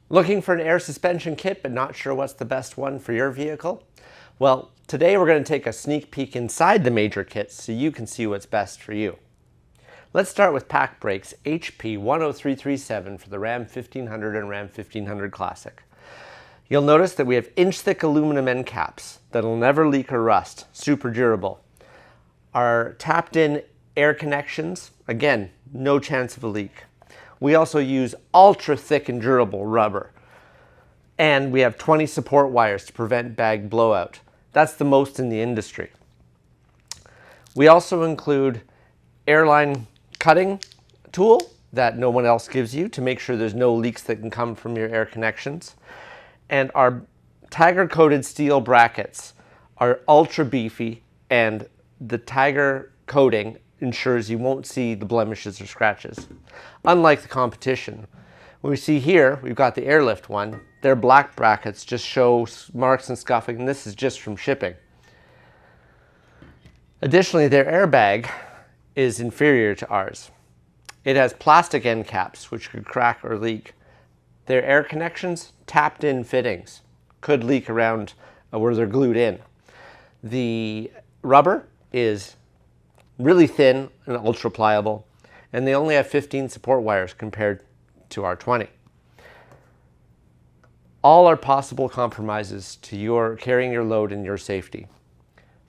Looking for an air suspension kit but not sure what's the best one for your vehicle? Well, today we're going to take a sneak peek inside the major kits so you can see what's best for you. Let's start with Pacbrake's HP10337 for the Ram 1500 and Ram 1500 Classic. You'll notice that we have inch-thick aluminum end caps that'll never leak or rust, super durable. Our tapped-in air connections, again, no chance of a leak. We also use ultra thick and durable rubber. And we have 20 support wires to prevent bag blowout. That's the most in the industry. We also include airline cutting tool that no one else gives you to make sure there's no leaks that can come from your air connections. And our Tiger coated steel brackets are ultra beefy, and the Tiger coating ensures you won't see the blemishes or scratches. Unlike the competition, what we see here, we've got the airlift one. Their black brackets just show marks and scuffing, and this is just from shipping. Additionally, their airbag is inferior to ours. It has plastic end caps, which could crack or leak. Their air connections, tapped in fittings, could leak around where they're glued in. The rubber is really thin and ultra pliable, and they only have 15 support wires compared to our 20. All are possible compromises to your carrying your load and your safety.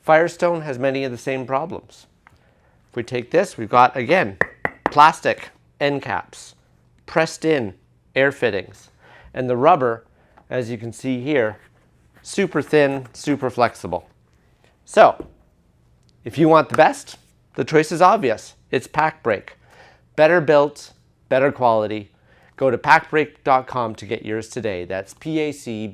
Firestone has many of the same problems. If we take this, we've got, again, plastic end caps, pressed in air fittings, and the rubber, as you can see here, super thin, super flexible. So, if you want the best, the choice is obvious. It's Pacbrake. Better built, better quality. Go to pacbrake.com to get yours today. That's pacbrake.com.